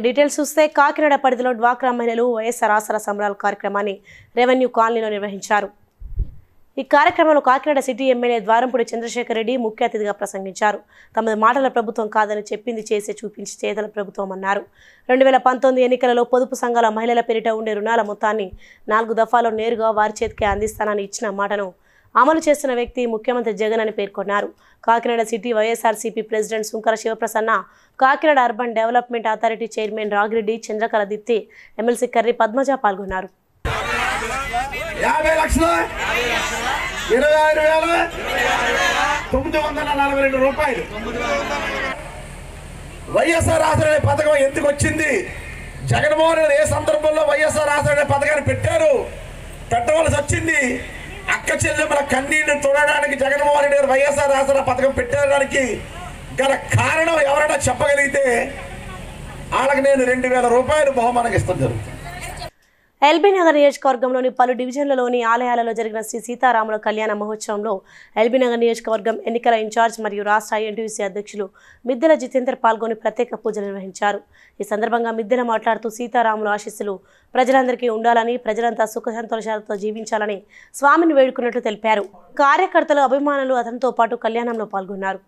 Details చూస్తే కాకినాడ పరిధిలో డ్వాక్రా మహిళలు వైఎస్ఆర్ ఆసరా సంబరాల కార్యక్రమాన్ని రెవెన్యూ కాలనీలో నిర్వహించారు. ఈ కార్యక్రమంలో కాకినాడ సిటీ ఎమ్మెల్యే ద్వారంపూడి చంద్రశేఖర్ రెడ్డి ముఖ్య అతిథిగా ప్రసంగించారు. తమది మాటల ప్రభుత్వం కాదని చెప్పింది చేసి చూపించి చేతల ప్రభుత్వం అన్నారు. 2019 ఎన్నికలలో పొదుపు సంఘాల మహిళల పేరిట ఉండే రుణాల మొత్తాన్ని 4 దఫాలో నేరుగా వారి చేతికే అందిస్తానని ఇచ్చిన మాటను అమలు చేస్తున్న వ్యక్తి ముఖ్యమంత్రి జగన్ అని పేర్కొన్నారు. Kakinada city YSRCP president Sunkara Sivaprasanna, Kakinada urban development authority chairman Ragireddy, Chandrakala Deepti, MLC Karri Padmaja పాల్గొన్నారు. 50 లక్షల 26,942 రూపాయలు వైఎస్ఆర్ ఆసరా పథకం ఎందుకు వచ్చింది? జగన్మోహన్ రెడ్డి ఏ సందర్భంలో వైఎస్ఆర్ ఆసరా పథకాన్ని పెట్టారు, పెట్టవలసి వచ్చింది? అక్క చెల్లెమ్మల కన్నీళ్లు చూడడానికి జగన్మోహన్ రెడ్డి గారు వైఎస్ఆర్ ఆసరా పథకం పెట్టడానికి గల కారణం ఎవరైనా చెప్పగలిగితే వాళ్ళకి నేను 2,000 రూపాయలు బహుమానంగా ఇస్తాం జరుగుతుంది. ఎల్బీ నగర్ నియోజకవర్గంలోని పలు డివిజన్లలోని ఆలయాలలో జరిగిన శ్రీ సీతారాముల కళ్యాణ మహోత్సవంలో ఎల్బీ నగర్ నియోజకవర్గం ఎన్నికల ఇన్ఛార్జ్ మరియు రాష్ట్ర ఐఎన్టీయూసీ అధ్యక్షులు మిద్దెల జితేందర్ పాల్గొని ప్రత్యేక పూజలు నిర్వహించారు. ఈ సందర్భంగా మిద్దెల మాట్లాడుతూ సీతారాముల ఆశీస్సులు ప్రజలందరికీ ఉండాలని, ప్రజలంతా సుఖ సంతోషాలతో జీవించాలని స్వామిని వేడుకున్నట్లు తెలిపారు. కార్యకర్తలు, అభిమానులు అతనితో పాటు కళ్యాణంలో పాల్గొన్నారు.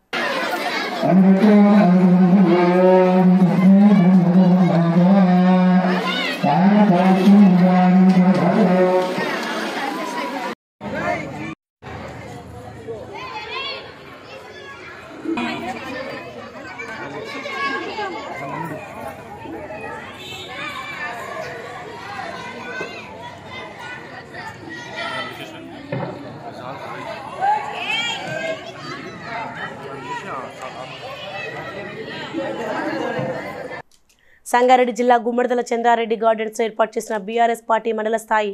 సంగారెడ్డి జిల్లా గుమ్మడిదల చంద్రారెడ్డి గార్డెన్స్ ఏర్పాటు చేసిన బీఆర్ఎస్ పార్టీ మండల స్థాయి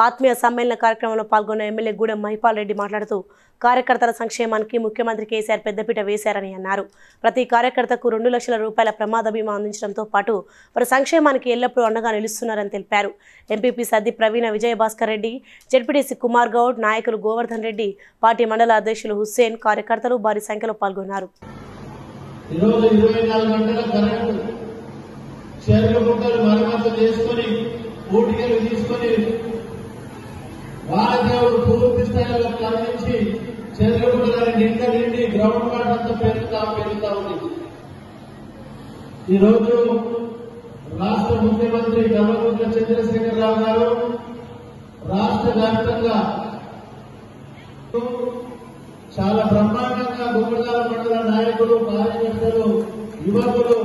ఆత్మీయ సమ్మేళన కార్యక్రమంలో పాల్గొన్న ఎమ్మెల్యే గూడెం మహిపాల్ రెడ్డి మాట్లాడుతూ కార్యకర్తల సంక్షేమానికి ముఖ్యమంత్రి కేసీఆర్ పెద్దపీట వేశారని అన్నారు. ప్రతి కార్యకర్తకు 2 లక్షల రూపాయల ప్రమాద బీమా అందించడంతో పాటు వారి సంక్షేమానికి ఎల్లప్పుడూ అండగా నిలుస్తున్నారని తెలిపారు. ఎంపీపీ సద్ది ప్రవీణ, విజయభాస్కర్ రెడ్డి, జెడ్పీటీసీ కుమార్ గౌడ్, నాయకులు గోవర్ధన్ రెడ్డి, పార్టీ మండల అధ్యక్షులు హుస్సేన్, కార్యకర్తలు భారీ సంఖ్యలో పాల్గొన్నారు. చెరువులు మరమ్మతు చేసుకుని ఊటికలు తీసుకుని వారదేవుడు పూర్తి స్థాయిలో స్పందించి చెరువులు నిండి గ్రౌండ్ వాటర్ అంతా పెరుగుతా ఉంది. ఈరోజు రాష్ట్ర ముఖ్యమంత్రి కల్వకుంట్ల చంద్రశేఖరరావు గారు రాష్ట్ర వ్యాప్తంగా చాలా బ్రహ్మాండంగా గుమ్మడిదల మండల నాయకులు, కార్యకర్తలు, యువకులు,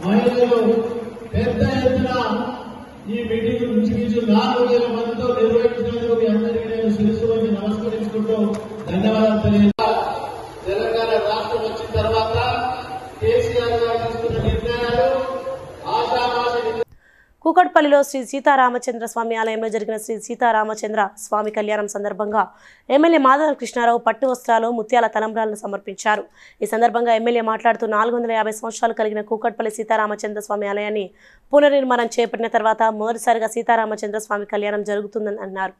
మహిళలు పెద్ద ఎత్తున ఈ మీటింగ్ నుంచి 4,000 మందితో నిర్వహించినందుకు మీ అందరికీ నేను శిరస్సు వచ్చి నమస్కరించుకుంటూ ధన్యవాదాలు తెలియజేస్తాను. తెలంగాణ రాష్ట్రం వచ్చిన తర్వాత కేసీఆర్ గారు తీసుకున్న నిర్ణయాలు ఆశామాషి. కూకట్పల్లిలో శ్రీ సీతారామచంద్ర స్వామి ఆలయంలో జరిగిన శ్రీ సీతారామచంద్ర స్వామి కళ్యాణం సందర్భంగా ఎమ్మెల్యే మాధవ కృష్ణారావు పట్టు వస్త్రాలు, ముత్యాల తలంబ్రాలను సమర్పించారు. ఈ సందర్భంగా ఎమ్మెల్యే మాట్లాడుతూ 450 సంవత్సరాలు కలిగిన కూకట్పల్లి సీతారామచంద్ర స్వామి ఆలయాన్ని పునర్నిర్మాణం చేపట్టిన తర్వాత మొదటిసారిగా సీతారామచంద్ర స్వామి కళ్యాణం జరుగుతుందని అన్నారు.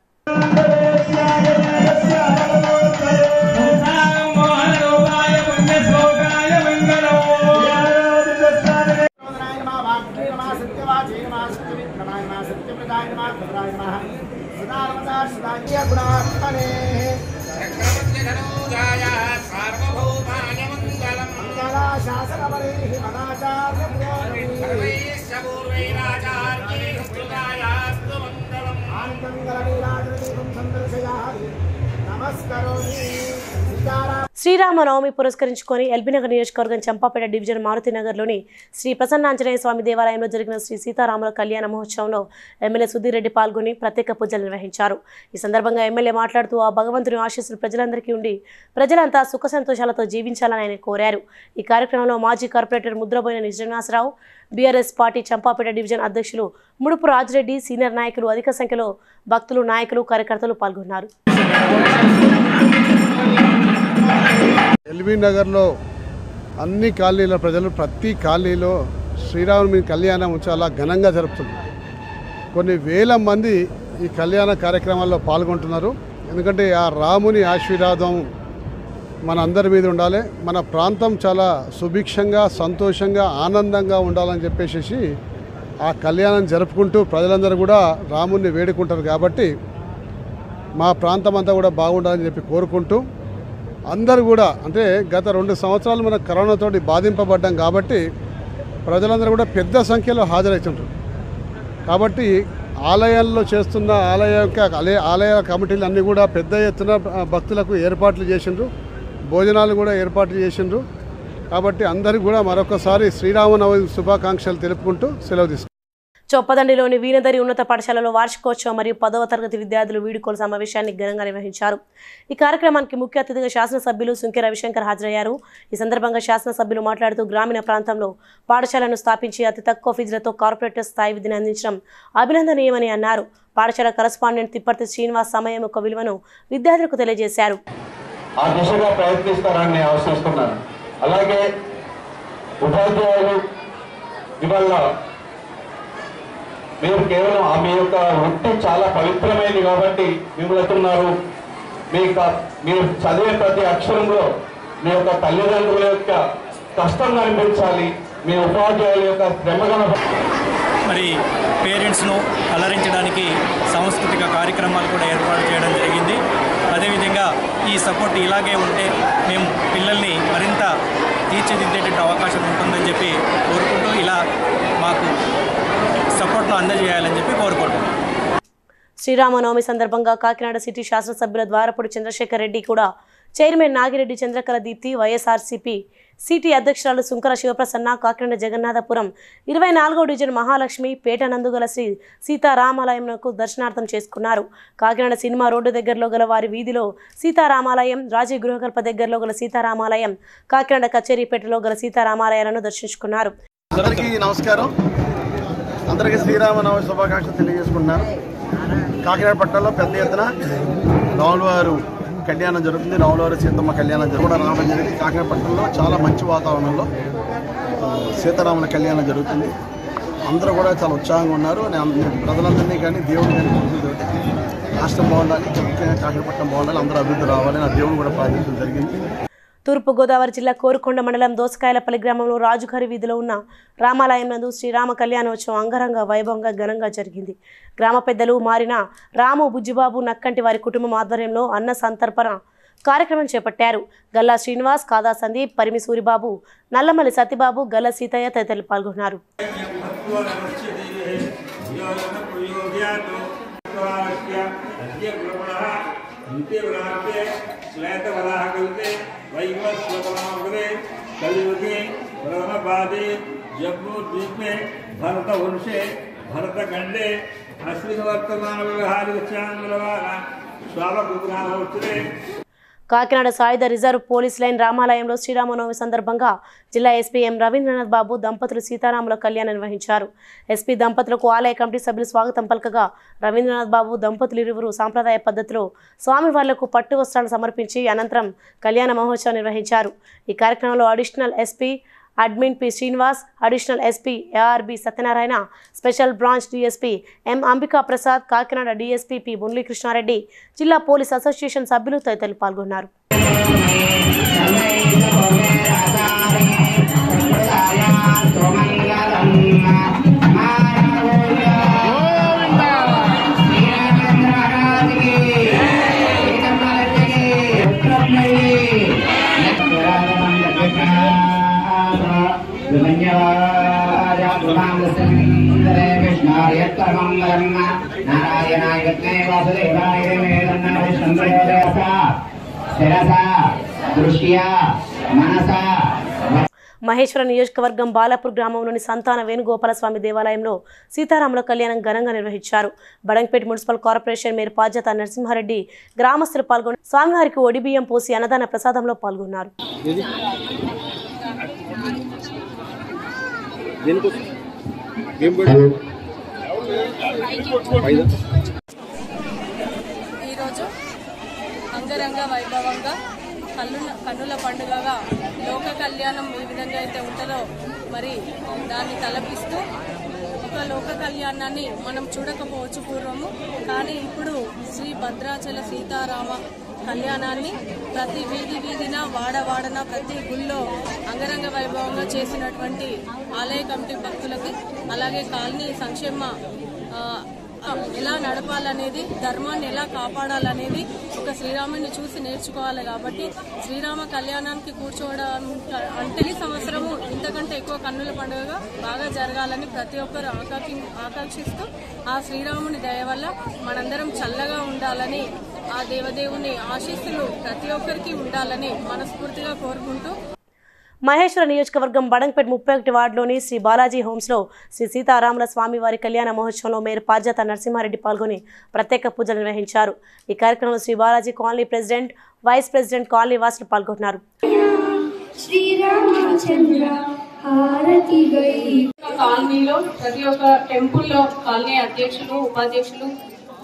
శ్రీరామనవమి పురస్కరించుకొని ఎల్బీనగర్ నియోజకవర్గం చంపాపేట డివిజన్ మారుతినగర్లోని శ్రీ ప్రసన్నాంజనేయ స్వామి దేవాలయంలో జరిగిన శ్రీ సీతారాముల కళ్యాణ మహోత్సవంలో ఎమ్మెల్యే సుధీర్ రెడ్డి పాల్గొని ప్రత్యేక పూజలు నిర్వహించారు. ఈ సందర్భంగా ఎమ్మెల్యే మాట్లాడుతూ ఆ భగవంతుని ఆశీస్సులు ప్రజలందరికీ ఉండి ప్రజలంతా సుఖ సంతోషాలతో జీవించాలని ఆయన కోరారు. ఈ కార్యక్రమంలో మాజీ corporator Mudraboina Srinivasarao, BRS party Champapet division అధ్యక్షులు ముడుపు రాజిరెడ్డి, సీనియర్ నాయకులు, అధిక సంఖ్యలో భక్తులు, నాయకులు, కార్యకర్తలు పాల్గొన్నారు. ఎల్బీ నగర్లో అన్ని కాలనీల ప్రజలు ప్రతి కాలనీలో శ్రీరాముని కళ్యాణం చాలా ఘనంగా జరుపుతుంది. కొన్ని వేల మంది ఈ కళ్యాణ కార్యక్రమాల్లో పాల్గొంటున్నారు. ఎందుకంటే ఆ రాముని ఆశీర్వాదం మన అందరి మీద ఉండాలి, మన ప్రాంతం చాలా సుభిక్షంగా, సంతోషంగా, ఆనందంగా ఉండాలని చెప్పేసి ఆ కళ్యాణం జరుపుకుంటూ ప్రజలందరూ కూడా రాముణ్ణి వేడుకుంటారు. కాబట్టి మా ప్రాంతం అంతా కూడా బాగుండాలని చెప్పి కోరుకుంటూ అందరూ కూడా అంటే గత 2 సంవత్సరాలు మనం కరోనాతోటి బాధింపబడ్డాం కాబట్టి ప్రజలందరూ కూడా పెద్ద సంఖ్యలో హాజరవుతుంటారు. కాబట్టి ఆలయాల్లో చేస్తున్న ఆలయ కమిటీలు అన్నీ కూడా పెద్ద ఎత్తున భక్తులకు ఏర్పాట్లు చేసిండ్రు, భోజనాలు కూడా ఏర్పాట్లు చేసిండ్రు. కాబట్టి అందరికీ కూడా మరొకసారి శ్రీరామనవమి శుభాకాంక్షలు తెలుపుకుంటూ సెలవు తీసుకుంటాం. చొప్పదండిలోని వీణదరి ఉన్నత పాఠశాలలో వార్షికోత్సవం మరియు 10వ తరగతి విద్యార్థులు వీడుకోలు సమావేశాన్ని ఘనంగా నిర్వహించారు. ఈ కార్యక్రమానికి ముఖ్య అతిథిగా శాసనసభ్యులు సుంకె రవిశంకర్ హాజరయ్యారు. ఈ సందర్భంగా శాసనసభ్యులు మాట్లాడుతూ గ్రామీణ ప్రాంతంలో పాఠశాలను స్థాపించి అతి తక్కువ ఫీజులతో కార్పొరేటర్ స్థాయి విధిని అందించడం అభినందనీయమని అన్నారు. పాఠశాల కరస్పాండెంట్ తిప్పర్తి శ్రీనివాస్ సమయం యొక్క విలువను విద్యార్థులకు తెలియజేశారు. ఆ దిశగా ప్రయత్నిస్తారని ఆశిస్తున్నాను. అలాగే ఉపాధ్యాయులు ఇవాళ మీరు కేవలం మీ యొక్క వృత్తి చాలా పవిత్రమైనది కాబట్టి మిమ్మల్ని మీరు చదివే ప్రతి అక్షరంలో మీ యొక్క తల్లిదండ్రుల యొక్క కష్టం కనిపించాలి, మీ ఉపాధ్యాయుల యొక్క శ్రమగణ. మరి పేరెంట్స్ను అలరించడానికి సాంస్కృతిక కార్యక్రమాలు కూడా ఏర్పాటు చేయడం జరిగింది. అదేవిధంగా ఈ సపోర్ట్ ఇలాగే ఉంటే మేము పిల్లల్ని మరింత తీర్చిదిద్దేటువంటి అవకాశం ఉంటుందని చెప్పి కోరుకుంటూ ఇలా మాకు సపోర్ట్ను అందజేయాలని చెప్పి కోరుకుంటున్నాం. శ్రీరామనవమి సందర్భంగా కాకినాడ సిటీ శాసనసభ్యుల ద్వారపూడి చంద్రశేఖర్ రెడ్డి కూడా chairman Nagireddy Chandrakala Deepti, YSRCP city అధ్యక్షురాలు సుంకర శివప్రసన్న, కాకినాడ జగన్నాథపురం 24వ డివిజన్ మహాలక్ష్మి పేట నందుగల శ్రీ సీతారామాలయంకు దర్శనార్థం చేసుకున్నారు. కాకినాడ సినిమా రోడ్డు దగ్గరలో గల వారి వీధిలో సీతారామాలయం, రాజీవ్ గృహకల్ప దగ్గరలో గల సీతారామాలయం, కాకినాడ కచేరీపేటలో గల సీతారామాలయాలను దర్శించుకున్నారు. అందరికీ నమస్కారం. అందరికీ శ్రీరామనవమి శుభాకాంక్షలు తెలియజేసుకుంటున్నాను. కాకినాడ పట్టణంలో పెద్ద ఎత్తున రాములవారు కళ్యాణం జరుగుతుంది. రాములవారి సీతమ్మ కళ్యాణం కూడా రావడం జరిగింది. కాకినాడ పట్టణంలో చాలా మంచి వాతావరణంలో సీతారాముల కళ్యాణం జరుగుతుంది. అందరూ కూడా చాలా ఉత్సాహంగా ఉన్నారు. ప్రజలందరినీ కానీ దేవుడు కానీ పూజలతోటి రాష్ట్రం బాగుండాలి, ముఖ్యంగా కాకినాడ పట్టణం బాగుండాలి, అందరూ అభివృద్ధి రావాలి నా దేవుడు కూడా ప్రార్థించడం జరిగింది. తూర్పుగోదావరి జిల్లా కోరుకొండ మండలం దోసకాయలపల్లి గ్రామంలో రాజుగారి వీధిలో ఉన్న రామాలయం నందు శ్రీరామ కళ్యాణోత్సవం అంగరంగ వైభవంగా ఘనంగా జరిగింది. గ్రామ పెద్దలు మారిన రాము, బుజ్జిబాబు, నక్కంటి వారి కుటుంబం ఆధ్వర్యంలో అన్న సంతర్పణ కార్యక్రమం చేపట్టారు. గల్లా శ్రీనివాస్, కాదా సందీప్, పరిమి సూరిబాబు, నల్లమల్లి సత్యబాబు, గల్లా సీతయ్య తదితరులు పాల్గొన్నారు. जम्मू द्वीप में भरत वंशे भरत खंडे अश्विन वर्तमान व्यवहारिक కాకినాడ సాయుధ రిజర్వ్ పోలీస్ లైన్ రామాలయంలో శ్రీరామనవమి సందర్భంగా జిల్లా ఎస్పీ ఎం రవీంద్రనాథ్ బాబు దంపతులు సీతారాముల కళ్యాణం నిర్వహించారు. ఎస్పీ దంపతులకు ఆలయ కమిటీ సభ్యులు స్వాగతం పలకగా రవీంద్రనాథ్ బాబు దంపతులు ఇరువురు సాంప్రదాయ పద్ధతిలో స్వామివార్లకు పట్టు వస్త్రాలు సమర్పించి అనంతరం కళ్యాణ మహోత్సవం నిర్వహించారు. ఈ కార్యక్రమంలో additional SP admin P Srinivas, additional SP ARB Satyanarayana, special branch DSP M Ambika Prasad, Kakinada DSP P Murali Krishnareddy, జిల్లా పోలీస్ అసోసియేషన్ సభ్యులు తదితరులు పాల్గొన్నారు. మహేశ్వర నియోజకవర్గం బాలాపూర్ గ్రామంలోని సంతాన వేణుగోపాలస్వామి దేవాలయంలో సీతారాముల కళ్యాణం ఘనంగా నిర్వహించారు. Badangpet municipal corporation mayor Pajatha Narasimhareddy గ్రామస్తులు పాల్గొని స్వామివారికి ఒడిబియ్యం పోసి అన్నదాన ప్రసాదంలో పాల్గొన్నారు. ఈరోజు అంగరంగ వైభవంగా కన్నుల పండుగగా లోక కళ్యాణం ఏ విధంగా అయితే ఉంటుందో మరి దాన్ని తలపిస్తూ ఒక లోక కళ్యాణాన్ని మనం చూడకపోవచ్చు పూర్వము, కానీ ఇప్పుడు శ్రీ భద్రాచల సీతారామ కళ్యాణాన్ని ప్రతి వీధిన వాడవాడన ప్రతి గుళ్ళో అంగరంగ వైభవంగా చేసినటువంటి ఆలయ కమిటీ భక్తులకి అలాగే కాలనీ సంక్షేమ ఎలా నడపాలనేది, ధర్మాన్ని ఎలా కాపాడాలనేది ఒక శ్రీరాముని చూసి నేర్చుకోవాలి. కాబట్టి శ్రీరామ కళ్యాణానికి కూర్చోవడం అంటే ఈ సంవత్సరము ఇంతకంటే ఎక్కువ కన్నుల పండుగగా బాగా జరగాలని ప్రతి ఒక్కరు ఆకాంక్షిస్తూ ఆ శ్రీరాముని దయ వల్ల మనందరం చల్లగా ఉండాలని, ఆ దేవదేవుని ఆశీస్సులు ప్రతి ఒక్కరికి ఉండాలని మనస్ఫూర్తిగా కోరుకుంటూ మహేశ్వర నియోజకవర్గం బడంగపేట 31 వార్డులోని శ్రీ బాలాజీ హోమ్స్లో శ్రీ సీతారాముల స్వామి వారి కళ్యాణ మహోత్సవంలో మేయర్ పార్జాత నరసింహారెడ్డి పాల్గొని ప్రత్యేక పూజలు నిర్వహించారు. ఈ కార్యక్రమంలో Sri Balaji colony president, vice president, colony వాసులు పాల్గొన్నారు. కాలనీలో ప్రతి ఒక్క టెంపుల్లో కాలనీ అధ్యక్షులు, ఉపాధ్యక్షులు,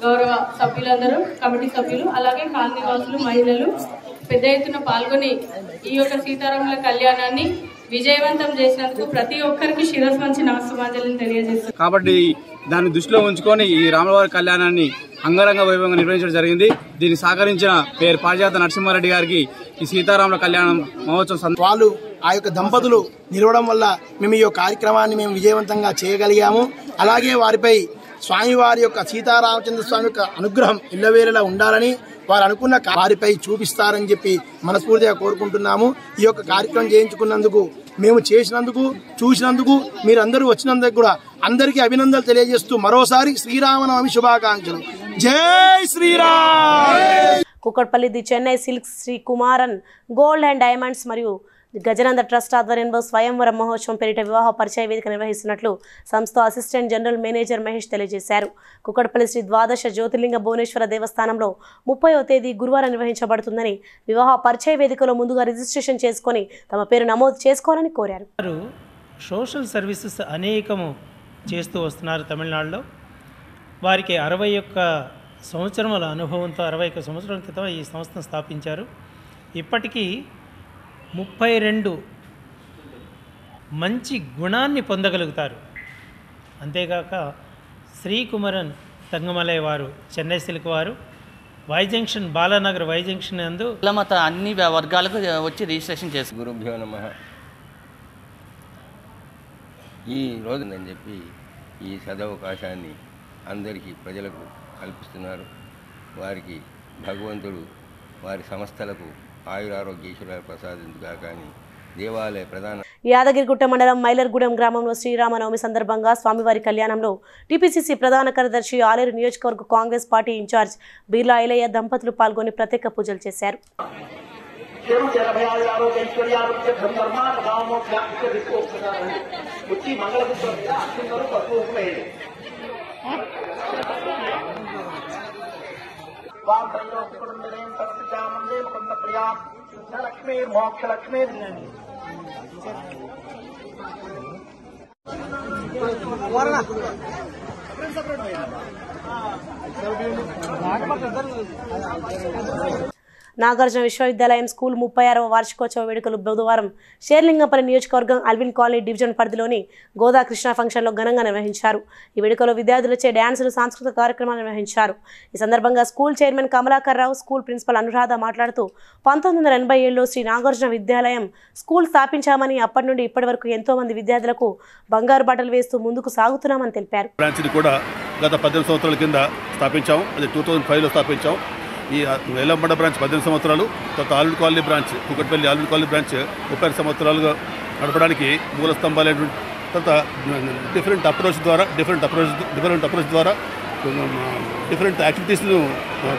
గౌరవ సభ్యులందరూ, కమిటీ సభ్యులు, అలాగే కాలనీ వాసులు, మహిళలు పెద్ద ఎత్తున పాల్గొని ఈ యొక్క సీతారాముల కళ్యాణాన్ని విజయవంతం చేసినందుకు ప్రతి ఒక్కరికి శిరస్సు వంచి నమస్సుమాంజలిని తెలియజేస్తారు. కాబట్టి దాన్ని దృష్టిలో ఉంచుకొని ఈ రాములవారి కళ్యాణాన్ని అంగరంగ వైభవంగా నిర్వహించడం జరిగింది. దీన్ని సహకరించిన పేరు పార్జాత నరసింహారెడ్డి గారికి ఈ సీతారాముల కళ్యాణం మహోత్సవం వాళ్ళు ఆ యొక్క దంపతులు నిలవడం వల్ల మేము ఈ కార్యక్రమాన్ని మేము విజయవంతంగా చేయగలిగాము. అలాగే వారిపై స్వామివారి యొక్క సీతారామచంద్ర స్వామి యొక్క అనుగ్రహం ఇళ్ళవేళలా ఉండాలని వారు అనుకున్న వారిపై చూపిస్తారని చెప్పి మనస్ఫూర్తిగా కోరుకుంటున్నాము. ఈ యొక్క కార్యక్రమం చేయించుకున్నందుకు, మేము చేసినందుకు, చూసినందుకు, మీరందరూ వచ్చినందుకు కూడా అందరికీ అభినందనలు తెలియజేస్తూ మరోసారి శ్రీరామనవమి శుభాకాంక్షలు. జై Sriram. Kukatpally the Chennai silks Sri Kumaran gold and diamonds మరియు గజనంద ట్రస్ట్ ఆధ్వర్యంలో స్వయంవరం మహోత్సవం పేరిట వివాహ పరిచయ వేదిక నిర్వహిస్తున్నట్లు సంస్థ అసిస్టెంట్ జనరల్ మేనేజర్ మహేష్ తెలియజేశారు. కుక్కట్పల్లి శ్రీ ద్వాదశ జ్యోతిర్లింగ భువనేశ్వర దేవస్థానంలో 30వ తేదీ గురువారం నిర్వహించబడుతుందని, వివాహ పరిచయ వేదికలో ముందుగా రిజిస్ట్రేషన్ చేసుకుని తమ పేరు నమోదు చేసుకోవాలని కోరారు. సోషల్ సర్వీసెస్ అనేకము చేస్తూ వస్తున్నారు తమిళనాడులో. వారికి 61 సంవత్సరముల అనుభవంతో 61 సంవత్సరాల క్రితం ఈ సంస్థను స్థాపించారు. ఇప్పటికీ 32 మంచి గుణాన్ని పొందగలుగుతారు. అంతేగాక శ్రీ కుమరన్ తంగమలై వారు, చెన్నై సిల్క్ వారు వైజంక్షన్, బాలానగర్ వైజంక్షన్ నందు మత అన్ని వర్గాలకు వచ్చి రిజిస్ట్రేషన్ చేసి గురుభ్యో నమః. ఈ రోజునని చెప్పి ఈ సదవకాశాన్ని అందరికీ ప్రజలకు కల్పిస్తున్నారు. వారికి భగవంతుడు వారి సంస్థలకు ఆయురారోగ్యేశ్వరాలు ప్రసాదించుగా. కానీ దేవాలయ ప్రధాన యాదగిరిగుట్ట మండలం మైలర్గూడెం గ్రామంలో శ్రీరామనవమి సందర్భంగా స్వామివారి కళ్యాణంలో టీపీసీసీ ప్రధాన కార్యదర్శి, ఆలేరు నియోజకవర్గ కాంగ్రెస్ పార్టీ ఇన్ఛార్జ్ బీర్లా ఐలయ్య దంపతులు పాల్గొని ప్రత్యేక పూజలు చేశారు. నాగార్జున విశ్వవిద్యాలయం స్కూల్ 36వ వార్షికోత్సవ వేడుకలు బుధవారం షేర్లింగంపల్లి నియోజకవర్గం అల్విన్ కాలనీ డివిజన్ పరిధిలోని గోదా కృష్ణ ఫంక్షన్లో ఘనంగా నిర్వహించారు. ఈ వేడుకలో విద్యార్థులచే డ్యాన్సులు, సాంస్కృతిక కార్యక్రమాలు నిర్వహించారు. ఈ సందర్భంగా స్కూల్ చైర్మన్ కమలాకర్ రావు, స్కూల్ ప్రిన్సిపల్ అనురాధ మాట్లాడుతూ 1987లో శ్రీ నాగార్జున విద్యాలయం స్కూల్ స్థాపించామని, అప్పటి నుండి ఇప్పటి వరకు ఎంతో మంది విద్యార్థులకు బంగారు బాటలు వేస్తూ ముందుకు సాగుతున్నామని తెలిపారు. గత 18 సంవత్సరాల కింద స్థాపించాం. అది 2005లో స్థాపించాం. ఈ వేలంబండ బ్రాంచ్ 18 సంవత్సరాలు, తర్వాత Allwyn colony branch, Kukatpally Allwyn colony branch 30 సంవత్సరాలుగా నడపడానికి మూల స్తంభాలైనటువంటి తర్వాత డిఫరెంట్ అప్రోచ్ ద్వారా డిఫరెంట్ యాక్టివిటీస్ను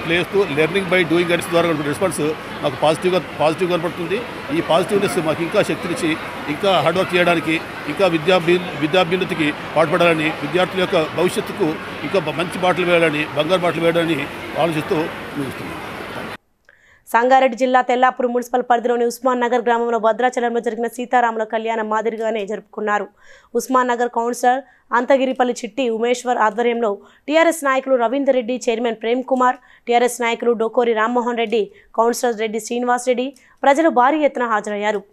ప్లే చేస్తూ లెర్నింగ్ బై డూయింగ్ గైడ్స్ ద్వారా రెస్పాన్స్ మాకు పాజిటివ్ కనపడుతుంది. ఈ పాజిటివ్నెస్ మాకు ఇంకా శక్తినిచ్చి ఇంకా హార్డ్ వర్క్ చేయడానికి, ఇంకా విద్యాభ్యున్నతికి పాటుపడాలని, విద్యార్థుల యొక్క భవిష్యత్తుకు ఇంకా మంచి బాటలు వేయాలని, బంగారు బాటలు వేయాలని ఆలోచిస్తూ ముగిస్తున్నాం. సంగారెడ్డి జిల్లా తెల్లాపూర్ మున్సిపల్ పరిధిలోని ఉస్మాన్ నగర్ గ్రామంలో భద్రాచలంలో జరిగిన సీతారాముల కళ్యాణం మాదిరిగానే జరుపుకున్నారు. ఉస్మాన్ నగర్ కౌన్సిలర్ అంతగిరిపల్లి చిట్టి ఉమేశ్వర్ ఆధ్వర్యంలో టీఆర్ఎస్ నాయకులు రవీందర్ రెడ్డి, చైర్మన్ ప్రేమ్ కుమార్, టీఆర్ఎస్ నాయకులు డోకోరి రామ్మోహన్ రెడ్డి, కౌన్సిలర్ రెడ్డి శ్రీనివాస్ రెడ్డి, ప్రజలు భారీ ఎత్తున హాజరయ్యారు.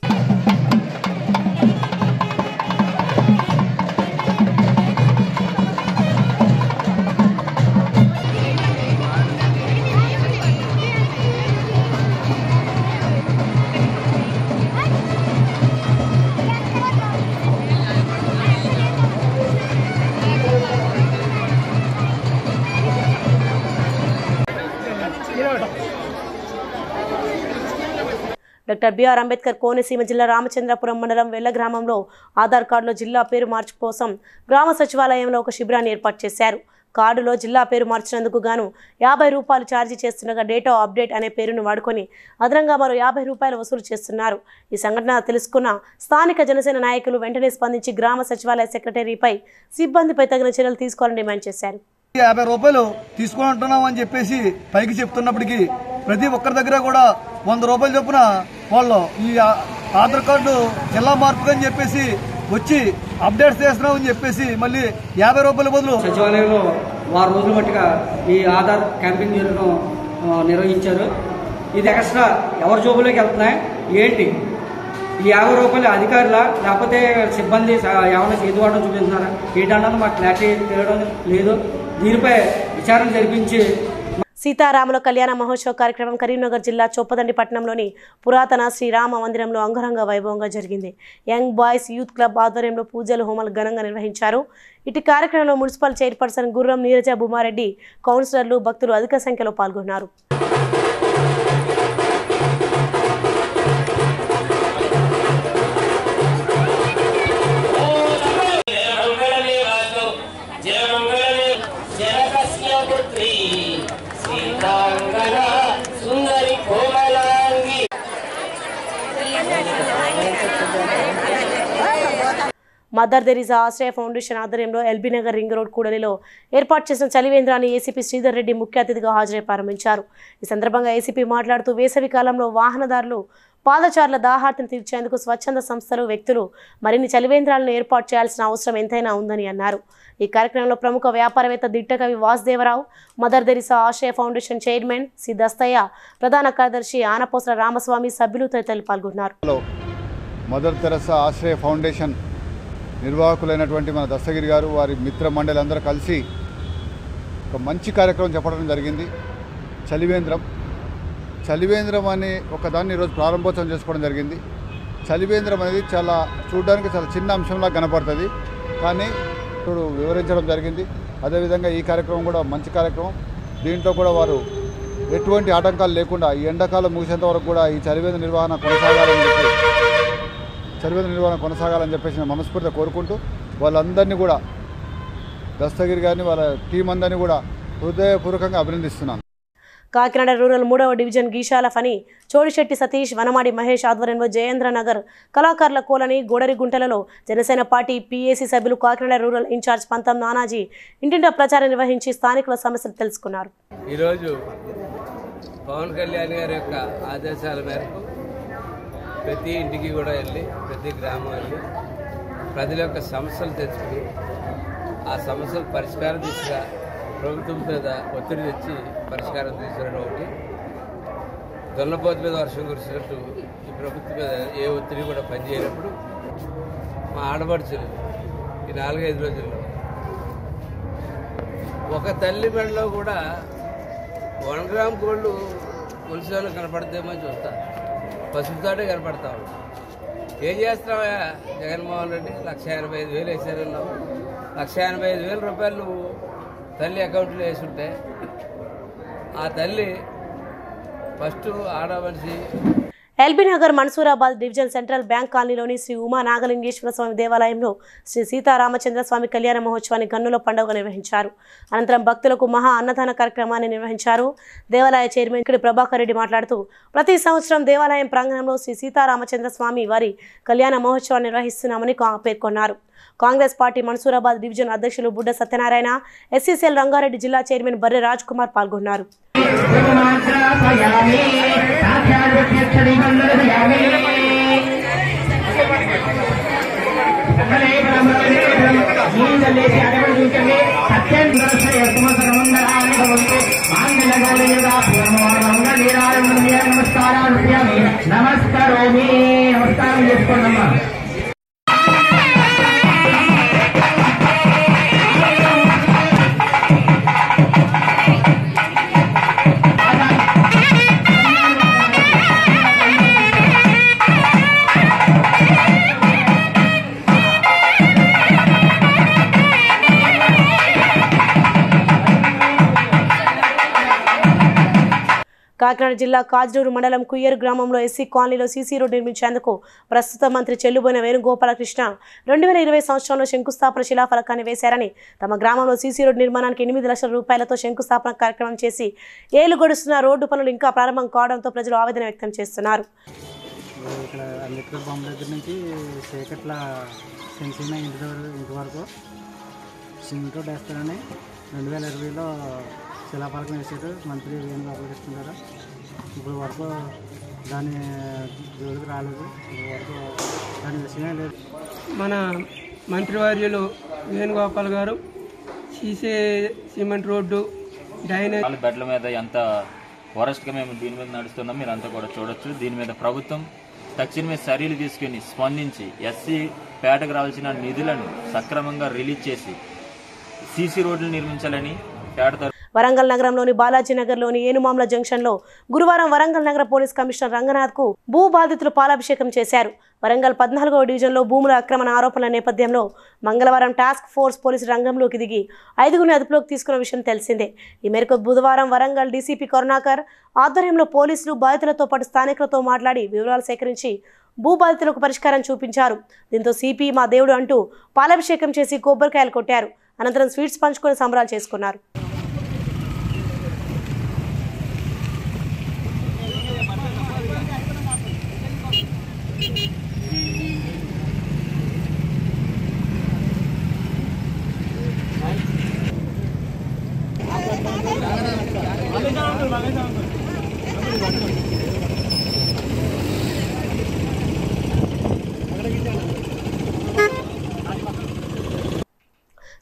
డాక్టర్ బిఆర్ అంబేద్కర్ కోనసీమ జిల్లా రామచంద్రపురం మండలం వెల్ల గ్రామంలో ఆధార్ కార్డులో జిల్లా పేరు మార్పు కోసం గ్రామ సచివాలయంలో ఒక శిబిరాన్ని ఏర్పాటు చేశారు. కార్డులో జిల్లా పేరు మార్చినందుకు గాను 50 రూపాయలు ఛార్జీ చేస్తుండగా డేటా అప్డేట్ అనే పేరును వాడుకొని అదనంగా మరో 50 రూపాయలు వసూలు చేస్తున్నారు. ఈ సంఘటన తెలుసుకున్న స్థానిక జనసేన నాయకులు వెంటనే స్పందించి గ్రామ సచివాలయ సెక్రటరీపై సిబ్బందిపై తగిన చర్యలు తీసుకోవాలని డిమాండ్ చేశారు. 50 రూపాయలు తీసుకుంటున్నాం అని చెప్పేసి పైకి చెప్తున్నప్పటికీ ప్రతి ఒక్కరి దగ్గర కూడా 100 రూపాయలు చొప్పున వాళ్ళు ఈ ఆధార్ కార్డు జిల్లా మార్పు అని చెప్పేసి వచ్చి అప్డేట్స్ చేస్తున్నాం అని చెప్పేసి మళ్ళీ 50 రూపాయల బదులు సచివాలయంలో 6 రోజుల మట్టుగా ఈ ఆధార్ క్యాంపింగ్ నిర్వహించారు. ఇది ఎక్స్ట్రా ఎవరి జోబులోకి వెళ్తున్నాయి ఏంటి? ఈ 50 రూపాయలు అధికారులా లేకపోతే సిబ్బంది ఏమైనా చేతివాడడం చూపిస్తున్నారా ఏంటన్నది మాకు క్లారిటీ తెలియడం లేదు. దీనిపై విచారణ జరిపించి సీతారాముల కళ్యాణ మహోత్సవ కార్యక్రమం కరీంనగర్ జిల్లా చొప్పదండి పట్టణంలోని పురాతన శ్రీరామ మందిరంలో అంగరంగ వైభవంగా జరిగింది. యంగ్ బాయ్స్ యూత్ క్లబ్ ఆధ్వర్యంలో పూజలు హోమాలు ఘనంగా నిర్వహించారు. ఇటు కార్యక్రమంలో మున్సిపల్ చైర్పర్సన్ గుర్రం నీరజ భూమారెడ్డి, కౌన్సిలర్లు, భక్తులు అధిక సంఖ్యలో పాల్గొన్నారు. మదర్ తెరీసా ఆశ్రయ ఫౌండేషన్ ఆధ్వర్యంలో ఎల్బీ నగర్ రింగ్ రోడ్ కూడలిలో ఏర్పాటు చేసిన చలివేంద్రాన్ని ఏసీపీ శ్రీధర్ రెడ్డి ముఖ్య అతిథిగా హాజరై ప్రారంభించారు. ఈ సందర్భంగా ఏసీపీ మాట్లాడుతూ వేసవి కాలంలో వాహనదారులు పాదచారుల దాహార్తిని తీర్చేందుకు స్వచ్ఛంద సంస్థలు, వ్యక్తులు మరిన్ని చలివేంద్రాలను ఏర్పాటు చేయాల్సిన అవసరం ఎంతైనా ఉందని అన్నారు. ఈ కార్యక్రమంలో ప్రముఖ వ్యాపారవేత్త దిట్టకవి వాసుదేవరావు, మదర్ తెరీసా ఆశ్రయ ఫౌండేషన్ చైర్మన్ సి దస్తయ్య, ప్రధాన కార్యదర్శి ఆనపోసల రామస్వామి, సభ్యులు తదితరులు పాల్గొన్నారు. మదర్ తెరీసా ఆశ్రయ ఫౌండేషన్ నిర్వాహకులైనటువంటి మన దస్తగిరి గారు, వారి మిత్ర మండలి అందరూ కలిసి ఒక మంచి కార్యక్రమం చెప్పడం జరిగింది. చలివేంద్రం అని ఒకదాన్ని ఈరోజు ప్రారంభోత్సవం చేసుకోవడం జరిగింది. చలివేంద్రం అనేది చూడడానికి చాలా చిన్న అంశంలా కనపడుతుంది, కానీ ఇప్పుడు వివరించడం జరిగింది. అదేవిధంగా ఈ కార్యక్రమం కూడా మంచి కార్యక్రమం. దీంట్లో కూడా వారు ఎటువంటి ఆటంకాలు లేకుండా ఈ ఎండాకాలం ముగిసేంత వరకు కూడా ఈ చలివేంద్ర నిర్వహణ కొనసాగాలని చెప్పేసి నేను మనస్ఫూర్తిగా కోరుకుంటూ వాళ్ళందరినీ కూడా దస్తగిరి గారిని వాళ్ళ టీం అందరినీ కూడా హృదయపూర్వకంగా అభినందిస్తున్నాను. కాకినాడ రూరల్ 3వ డివిజన్ గీశాల ఫని చోడిశెట్టి సతీష్, వనమాడి మహేష్ ఆధ్వర్యంలో జయేంద్రనగర్ కళాకారుల కోలని గోడరిగుంటలలో జనసేన పార్టీ పీఏసీ సభ్యులు కాకినాడ రూరల్ ఇన్ఛార్జ్ పంతం నానాజీ ఇంటింటా ప్రచారం నిర్వహించి స్థానికుల సమస్యలు తెలుసుకున్నారు. ఈరోజు పవన్ కళ్యాణ్ గారి యొక్క ఆదేశాల మేరకు ప్రతి ఇంటికి కూడా వెళ్ళి, ప్రతి గ్రామం వెళ్ళి ప్రజల యొక్క సమస్యలు తెచ్చుకుని ఆ సమస్యలు పరిష్కారం దిశగా ప్రభుత్వం మీద ఒత్తిడి తెచ్చి పరిష్కారం తీసుకురావడం ఒకటి. దొన్నపోతు మీద వర్షం కురిసినట్టు ఈ ప్రభుత్వం మీద ఏ ఒత్తిడి కూడా పనిచేయనప్పుడు మా ఆడపడుచులు ఈ 4-5 రోజుల్లో ఒక తల్లి మెడలో కూడా 1 గ్రామ్ గోల్డ్ కొలిసేవాళ్ళు కనపడతామో చూస్తా, పసుపుతోటే కనపడతా ఉన్నాం. ఏం చేస్తున్నావా జగన్మోహన్ రెడ్డి? 1,85,000 వేసారన్నావు. 1,85,000 రూపాయలు నువ్వు తల్లి అకౌంట్లో వేసుంటే ఆ తల్లి ఫస్ట్ ఆడ మనిషి. LB Nagar Mansoorabad division central bank కాలనీలోని శ్రీ ఉమా నాగలింగేశ్వర స్వామి దేవాలయంలో శ్రీ సీతారామచంద్ర స్వామి కళ్యాణ మహోత్సవాన్ని గన్నుల పండుగ నిర్వహించారు. అనంతరం భక్తులకు మహా అన్నదాన కార్యక్రమాన్ని నిర్వహించారు. దేవాలయ చైర్మన్ ఇక్కడి ప్రభాకర్ రెడ్డి మాట్లాడుతూ ప్రతి సంవత్సరం దేవాలయం ప్రాంగణంలో శ్రీ సీతారామచంద్ర స్వామి వారి కళ్యాణ మహోత్సవాన్ని నిర్వహిస్తున్నామని పేర్కొన్నారు. కాంగ్రెస్ పార్టీ మన్సూరాబాద్ డివిజన్ అధ్యక్షులు బుడ్డ సత్యనారాయణ, ఎస్సీసీఎల్ రంగారెడ్డి జిల్లా చైర్మన్ బర్రె రాజ్ కుమార్ పాల్గొన్నారు. నమస్కారం చేసుకోండమ్మా. కాకినాడ జిల్లా కాజ్లూరు మండలం కుయ్యేరు గ్రామంలో ఎస్సీ కాలనీలో సీసీ రోడ్ నిర్మించేందుకు ప్రస్తుత మంత్రి చెల్లుబోయిన వేణుగోపాలకృష్ణ 2020 సంవత్సరంలో శంకుస్థాపన శిలాఫలకాన్ని వేశారని, తమ గ్రామంలో సీసీ రోడ్ నిర్మాణానికి 8 లక్షల రూపాయలతో శంకుస్థాపన కార్యక్రమం చేసి ఏళ్లు గడుస్తున్న రోడ్డు పనులు ఇంకా ప్రారంభం కావడంతో ప్రజలు ఆవేదన వ్యక్తం చేస్తున్నారు. ఇక్కడ అంబేద్కర్ బొమ్మ దగ్గర నుంచి చీకట్ల సెన్సీన ఇంటి వరకు సింగ్ రోడ్ వేస్తారని 2020లో శిలాఫలకం వేసారు మంత్రి వేణుగోపాలకృష్ణ గారు. ఇప్పుడు వరకు దాని జోలికి రాలేదు, ఇప్పుడు వరకు దాని విషయమే లేదు. మన మంత్రివర్యులు వేణుగోపాల్ గారు సీసీ సిమెంట్ రోడ్డు డ్రైనేజ్ బెడ్ల మీద ఎంత వరస్ట్గా మేము దీని మీద నడుస్తున్నాం మీరు అంతా కూడా చూడొచ్చు. దీని మీద ప్రభుత్వం తక్షణమే చర్యలు తీసుకుని స్పందించి ఎస్సీ పేటకు రావాల్సిన నిధులను సక్రమంగా రిలీజ్ చేసి సీసీ రోడ్లు నిర్మించాలని పేట. వరంగల్ నగరంలోని బాలాజీ నగర్లోని ఏనుమామ్ల జంక్షన్లో గురువారం వరంగల్ నగర పోలీస్ కమిషనర్ రంగనాథ్కు భూ బాధితులు పాలాభిషేకం చేశారు. వరంగల్ 14వ డివిజన్లో భూముల ఆక్రమణ ఆరోపణల నేపథ్యంలో మంగళవారం టాస్క్ ఫోర్స్ పోలీసులు రంగంలోకి దిగి 5గురిని అదుపులోకి తీసుకున్న విషయం తెలిసిందే. ఈ మేరకు బుధవారం వరంగల్ డీసీపీ కరుణాకర్ ఆధ్వర్యంలో పోలీసులు బాధితులతో పాటు స్థానికులతో మాట్లాడి వివరాలు సేకరించి భూ బాధితులకు పరిష్కారం చూపించారు. దీంతో సిపి మా దేవుడు అంటూ పాలాభిషేకం చేసి కొబ్బరికాయలు కొట్టారు. అనంతరం స్వీట్స్ పంచుకొని సంబరాలు చేసుకున్నారు.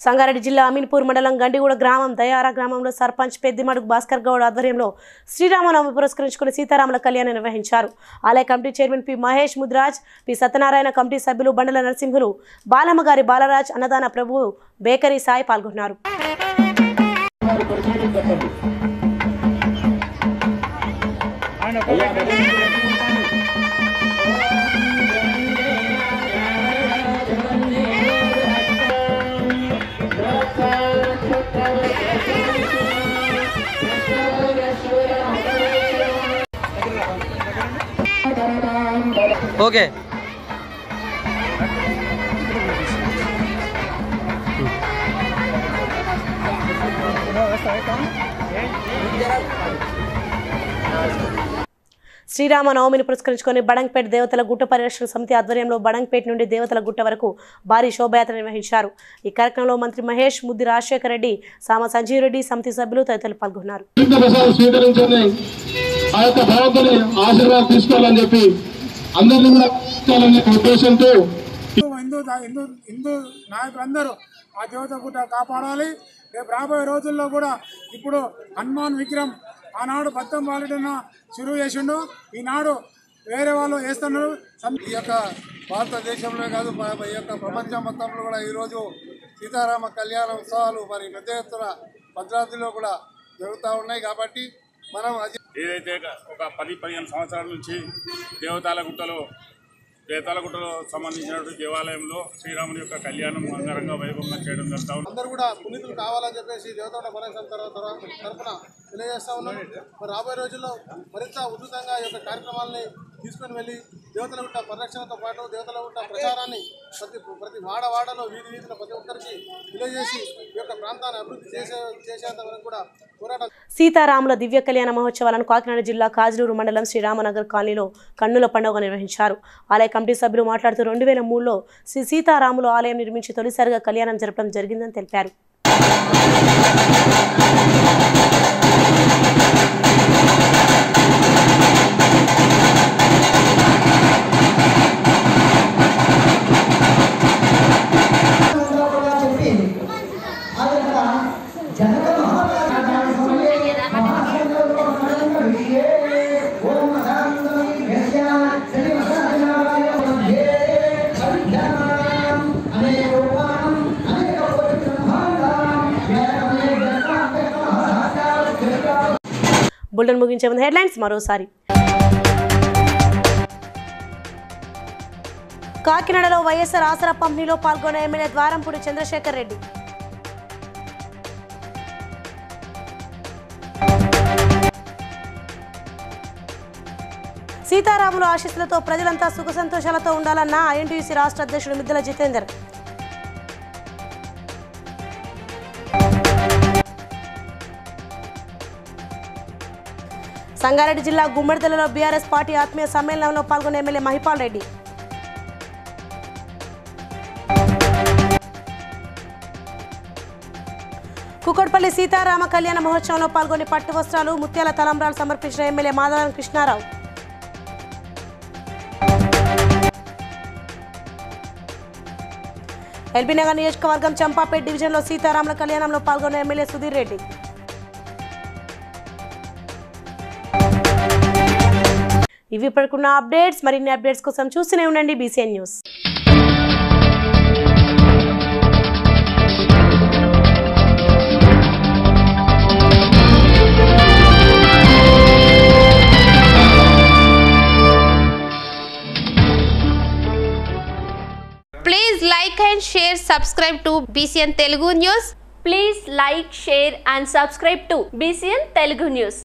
సంగారెడ్డి జిల్లా అమీన్పూర్ మండలం గండిగూడ గ్రామం దయారా గ్రామంలో సర్పంచ్ పెద్దిమడుగు భాస్కర్ గౌడ్ ఆధ్వర్యంలో శ్రీరామనవమి పురస్కరించుకుని సీతారాముల కళ్యాణం నిర్వహించారు. ఆలయ committee chairman P Mahesh Mudraj, P Satyanarayana, committee సభ్యులు బండల నరసింహులు, బాలమ్మగారి బాలరాజ్, అన్నదాన ప్రభు బేకరీ సాయి పాల్గొన్నారు. ఓకే శ్రీరామనవమిని పురస్కరించుకొని బడంగ్పేట దేవతల గుట్ట పరిరక్షణ సమితి ఆధ్వర్యంలో బడంగ్పేట నుండి దేవతల గుట్ట వరకు భారీ శోభయాత్ర నిర్వహించారు. ఈ కార్యక్రమంలో మంత్రి మహేష్, ముద్ది రాజశేఖర రెడ్డి, సామ సంజీవ్ రెడ్డి, సమితి సభ్యులు తదితరులు పాల్గొన్నారు. అందరినీ కూడా తీసుకోవాలనే ఉద్దేశంతో హిందూ నాయకులందరూ ఆ దేవత గుట్ట కాపాడాలి. రేపు రాబోయే రోజుల్లో కూడా ఇప్పుడు హనుమాన్ విగ్రహం ఆనాడు బద్దం బాలుడిన షురువు చేసిండు, ఈనాడు వేరే వాళ్ళు వేస్తున్నారు. ఈ యొక్క భారతదేశంలో కాదు ఈ యొక్క ప్రపంచం మొత్తంలో కూడా ఈరోజు సీతారామ కళ్యాణ ఉత్సవాలు మరి పెద్ద ఎత్తున భద్రాద్రిలో కూడా జరుగుతూ ఉన్నాయి. కాబట్టి మనం ఏదైతే ఒక 10-15 సంవత్సరాల నుంచి దేవతాలగుట్టలో సంబంధించినటువంటి దేవాలయంలో శ్రీరాముని యొక్క కళ్యాణం అంగరంగ వైభవంగా చేయడం జరుగుతూ ఉంది. అందరూ కూడా పునీతులు కావాలని చెప్పేసి దేవతల పరిరక్షణ తరఫున తెలియజేస్తా ఉన్నాం. మరి రాబోయే రోజుల్లో మరింత ఉధృతంగా ఈ యొక్క కార్యక్రమాలని తీసుకొని వెళ్ళి దేవతల గుట్ట పరిరక్షణతో పాటు దేవతల గుట్ట ప్రచారాన్ని ప్రతి వాడవాడలో వీధిలో ప్రతి ఒక్కరికి తెలియజేసి ఈ యొక్క ప్రాంతాన్ని అభివృద్ధి చేసేంత వరకు కూడా పోరాటం. సీతారాముల దివ్య కళ్యాణ మహోత్సవాలను కాకినాడ జిల్లా కాజ్లూరు మండలం శ్రీరామనగర్ కాలనీలో కన్నుల పండుగ నిర్వహించారు. ఆలయ కమిటీ సభ్యులు మాట్లాడుతూ 2003లో శ్రీ సీతారాములు ఆలయం నిర్మించి తొలిసారిగా కళ్యాణం జరపడం జరిగిందని తెలిపారు. బులెటిన్ ముగించే ముందు హెడ్లైన్స్ మరోసారి. కాకినాడలో వైఎస్ఆర్ ఆసరా పంపిణీలో పాల్గొన్న ఎమ్మెల్యే ద్వారంపూడి చంద్రశేఖర్ రెడ్డి. సీతారాముల ఆశీస్సులతో ప్రజలంతా సుఖ సంతోషాలతో ఉండాలన్న ఐఎన్టీయూసీ రాష్ట్ర అధ్యక్షుడు మిద్దెల జితేందర్. సంగారెడ్డి జిల్లా గుమ్మడిదలలో బీఆర్ఎస్ పార్టీ ఆత్మీయ సమ్మేళనంలో పాల్గొన్న ఎమ్మెల్యే మహిపాల్ రెడ్డి. కుకట్పల్లి సీతారామ కళ్యాణ మహోత్సవంలో పాల్గొని పట్టు వస్త్రాలు ముత్యాల తలంబ్రాలు సమర్పించిన ఎమ్మెల్యే మాధవరం కృష్ణారావు. ఎల్బీనగర్ నియోజకవర్గం చంపాపేట్ డివిజన్లో సీతారాముల కళ్యాణంలో పాల్గొన్న ఎమ్మెల్యే సుధీర్ రెడ్డి. ఇవి ఇప్పటికున్న అప్డేట్స్. మరిన్ని అప్డేట్స్ కోసం చూస్తూనే ఉండండి BCN news. Please like and share, subscribe to BCN Telugu News. Please like, share and subscribe to BCN Telugu News.